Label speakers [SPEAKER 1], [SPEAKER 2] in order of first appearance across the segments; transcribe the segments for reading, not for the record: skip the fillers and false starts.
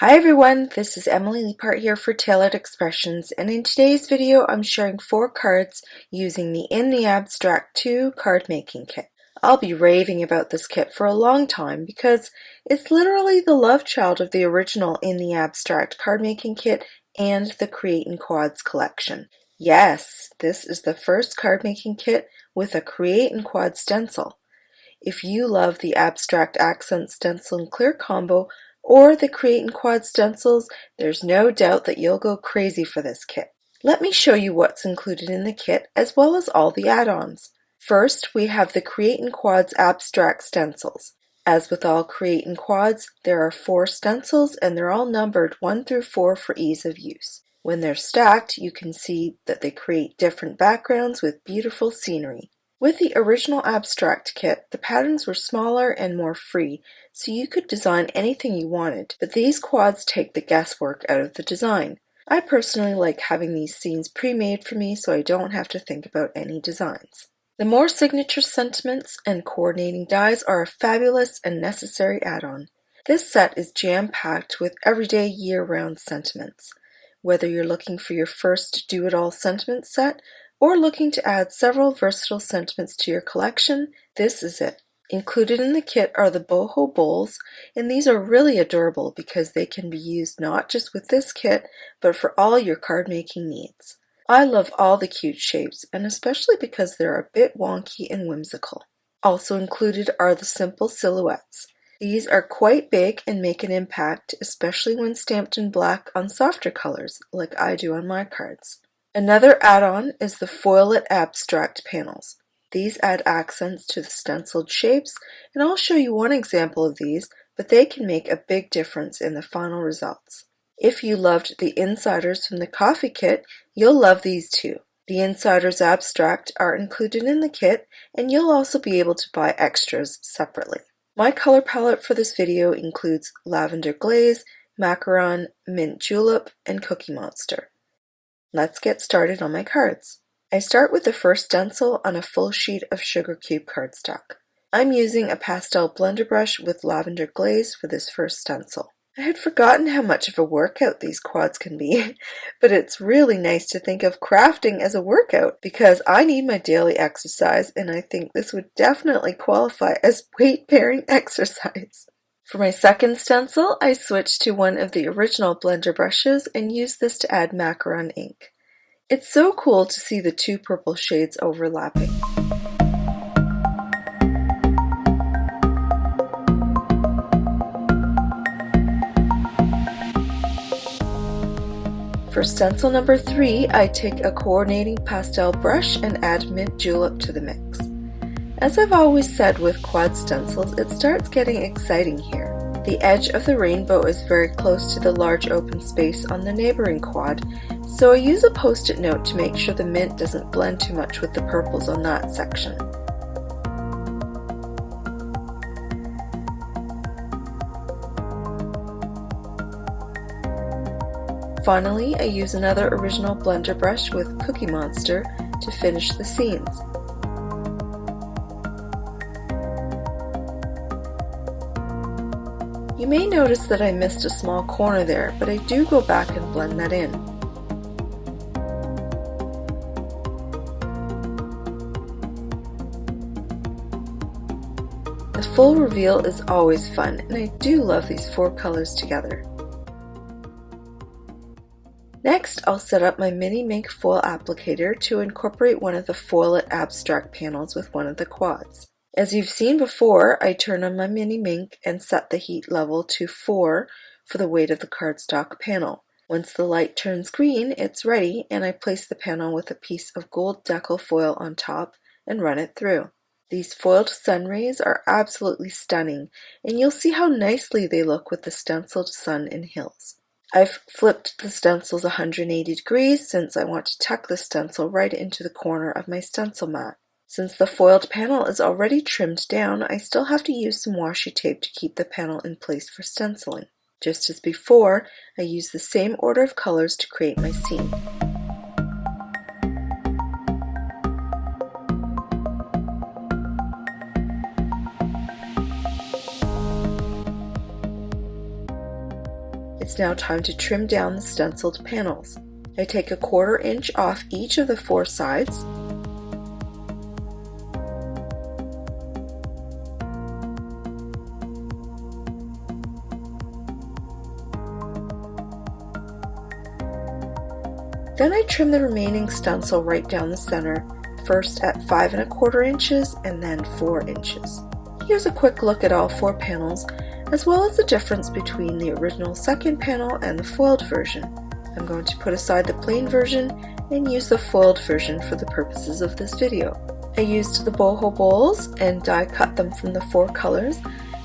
[SPEAKER 1] Hi everyone, this is Emily Leiphart here for Tailored Expressions, and in today's video I'm sharing 4 cards using the In the Abstract 2 card making kit. I'll be raving about this kit for a long time because it's literally the love child of the original In the Abstract card making kit and the Create in Quads collection. Yes, this is the first card making kit with a Create in Quad stencil. If you love the Abstract Accent Stencil and Clear combo, or the Create in Quad stencils, there's no doubt that you'll go crazy for this kit. Let me show you what's included in the kit as well as all the add-ons. First, we have the Create in Quads Abstract stencils. As with all Create in Quads, there are 4 stencils and they're all numbered 1 through 4 for ease of use. When they're stacked, you can see that they create different backgrounds with beautiful scenery. With the original Abstract kit, the patterns were smaller and more free, so you could design anything you wanted, but these quads take the guesswork out of the design. I personally like having these scenes pre-made for me so I don't have to think about any designs. The More Signature Sentiments and Coordinating Dies are a fabulous and necessary add-on. This set is jam-packed with everyday year-round sentiments. Whether you're looking for your first do-it-all sentiment set, or looking to add several versatile sentiments to your collection, this is it. Included in the kit are the boho bowls, and these are really adorable because they can be used not just with this kit, but for all your card making needs. I love all the cute shapes, and especially because they're a bit wonky and whimsical. Also included are the simple silhouettes. These are quite big and make an impact, especially when stamped in black on softer colors, like I do on my cards. Another add-on is the Foil-It Abstract panels. These add accents to the stenciled shapes, and I'll show you one example of these, but they can make a big difference in the final results. If you loved the Insiders from the Coffee kit, you'll love these too. The Insiders Abstract are included in the kit, and you'll also be able to buy extras separately. My color palette for this video includes Lavender Glaze, Macaron, Mint Julep, and Cookie Monster. Let's get started on my cards. I start with the first stencil on a full sheet of sugar cube cardstock. I'm using a pastel blender brush with lavender glaze for this first stencil. I had forgotten how much of a workout these quads can be, but it's really nice to think of crafting as a workout because I need my daily exercise and I think this would definitely qualify as weight-bearing exercise. For my second stencil, I switched to one of the original blender brushes and used this to add macaron ink. It's so cool to see the 2 purple shades overlapping. For stencil number 3, I take a coordinating pastel brush and add Mint Julep to the mix. As I've always said with quad stencils, it starts getting exciting here. The edge of the rainbow is very close to the large open space on the neighboring quad, so I use a post-it note to make sure the mint doesn't blend too much with the purples on that section. Finally, I use another original blender brush with Cookie Monster to finish the scenes. You may notice that I missed a small corner there, but I do go back and blend that in. The full reveal is always fun, and I do love these 4 colors together. Next, I'll set up my Mini Mink foil applicator to incorporate one of the Foil-It Abstract panels with one of the quads. As you've seen before, I turn on my Mini Mink and set the heat level to 4 for the weight of the cardstock panel. Once the light turns green, it's ready, and I place the panel with a piece of gold decal foil on top and run it through. These foiled sun rays are absolutely stunning, and you'll see how nicely they look with the stenciled sun and hills. I've flipped the stencils 180 degrees since I want to tuck the stencil right into the corner of my stencil mat. Since the foiled panel is already trimmed down, I still have to use some washi tape to keep the panel in place for stenciling. Just as before, I use the same order of colors to create my scene. It's now time to trim down the stenciled panels. I take a 1/4 inch off each of the 4 sides. Then I trim the remaining stencil right down the center, first at 5 1/4 inches and then 4 inches. Here's a quick look at all 4 panels, as well as the difference between the original second panel and the foiled version. I'm going to put aside the plain version and use the foiled version for the purposes of this video. I used the boho bowls and die cut them from the 4 colors,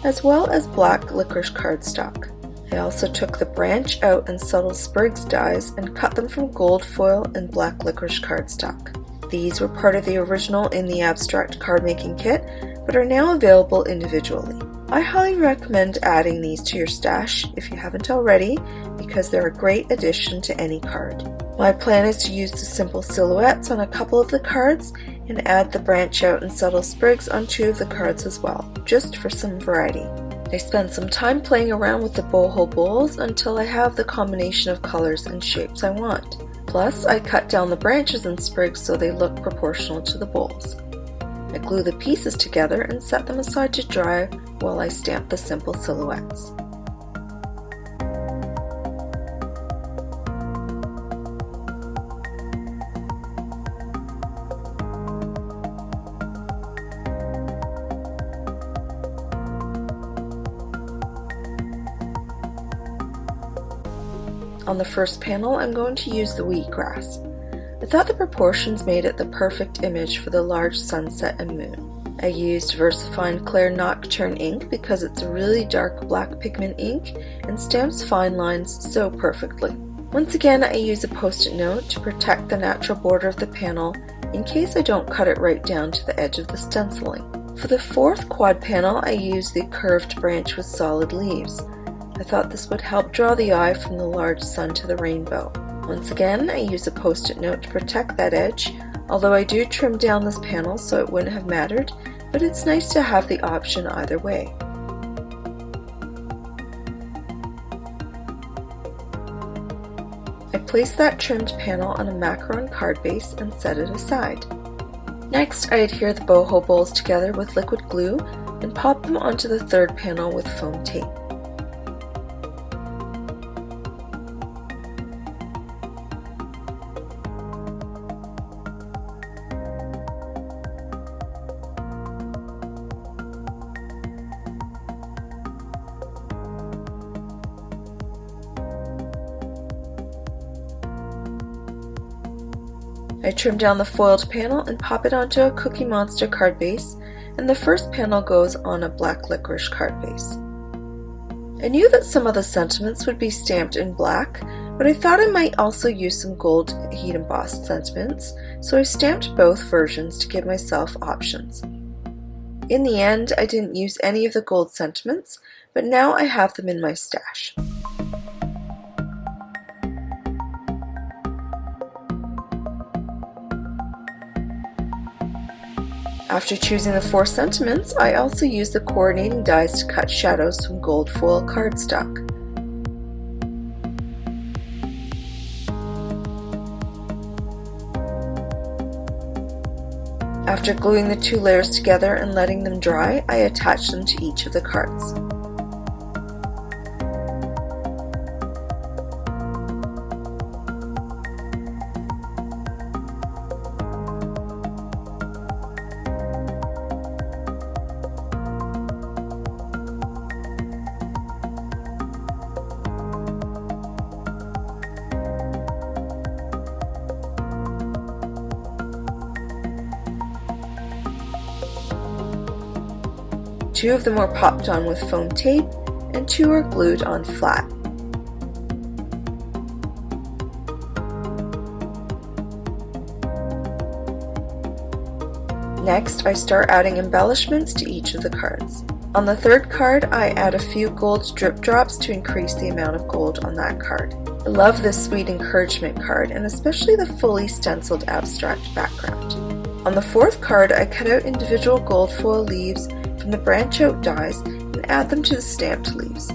[SPEAKER 1] as well as black licorice cardstock. I also took the branch out and subtle sprigs dies and cut them from gold foil and black licorice cardstock. These were part of the original In the Abstract card making kit, but are now available individually. I highly recommend adding these to your stash if you haven't already, because they're a great addition to any card. My plan is to use the simple silhouettes on a couple of the cards and add the branch out and subtle sprigs on 2 of the cards as well, just for some variety. I spent some time playing around with the boho bowls until I have the combination of colors and shapes I want. Plus, I cut down the branches and sprigs so they look proportional to the bowls. I glue the pieces together and set them aside to dry while I stamp the simple silhouettes. On the first panel, I'm going to use the wheatgrass. I thought the proportions made it the perfect image for the large sunset and moon. I used VersaFine Clair Nocturne ink because it's a really dark black pigment ink and stamps fine lines so perfectly. Once again, I use a post-it note to protect the natural border of the panel in case I don't cut it right down to the edge of the stenciling. For the 4th quad panel, I used the curved branch with solid leaves. I thought this would help draw the eye from the large sun to the rainbow. Once again, I use a post-it note to protect that edge, although I do trim down this panel so it wouldn't have mattered, but it's nice to have the option either way. I place that trimmed panel on a macaron card base and set it aside. Next, I adhere the boho bowls together with liquid glue and pop them onto the 3rd panel with foam tape. I trim down the foiled panel and pop it onto a Cookie Monster card base, and the first panel goes on a black licorice card base. I knew that some of the sentiments would be stamped in black, but I thought I might also use some gold heat embossed sentiments, so I stamped both versions to give myself options. In the end, I didn't use any of the gold sentiments, but now I have them in my stash. After choosing the 4 sentiments, I also used the coordinating dies to cut shadows from gold foil cardstock. After gluing the 2 layers together and letting them dry, I attached them to each of the cards. Two of them are popped on with foam tape, and 2 are glued on flat. Next, I start adding embellishments to each of the cards. On the 3rd card, I add a few gold drip drops to increase the amount of gold on that card. I love this sweet encouragement card, and especially the fully stenciled abstract background. On the 4th card, I cut out individual gold foil leaves from the branch out dies and add them to the stamped leaves.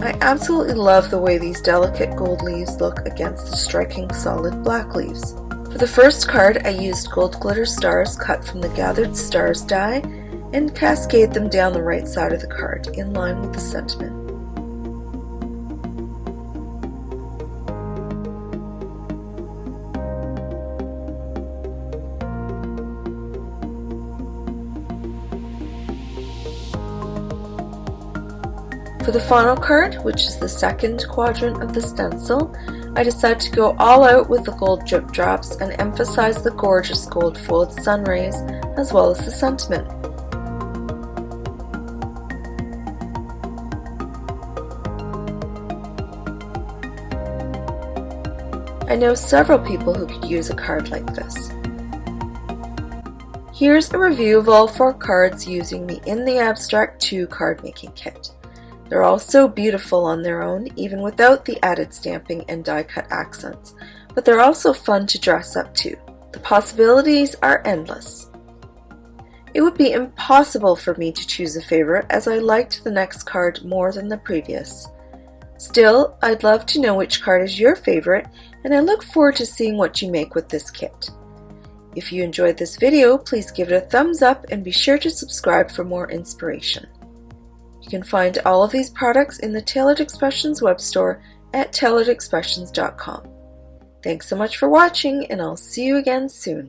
[SPEAKER 1] I absolutely love the way these delicate gold leaves look against the striking solid black leaves. For the first card, I used gold glitter stars cut from the gathered stars die and cascade them down the right side of the card in line with the sentiment. For the final card, which is the second quadrant of the stencil, I decided to go all out with the gold drip drops and emphasize the gorgeous gold folded sun rays as well as the sentiment. I know several people who could use a card like this. Here's a review of all 4 cards using the In the Abstract 2 card making kit. They're all so beautiful on their own, even without the added stamping and die cut accents, but they're also fun to dress up to. The possibilities are endless. It would be impossible for me to choose a favorite, as I liked the next card more than the previous. Still, I'd love to know which card is your favorite, and I look forward to seeing what you make with this kit. If you enjoyed this video, please give it a thumbs up and be sure to subscribe for more inspiration. You can find all of these products in the Tailored Expressions web store at tailoredexpressions.com. Thanks so much for watching, and I'll see you again soon.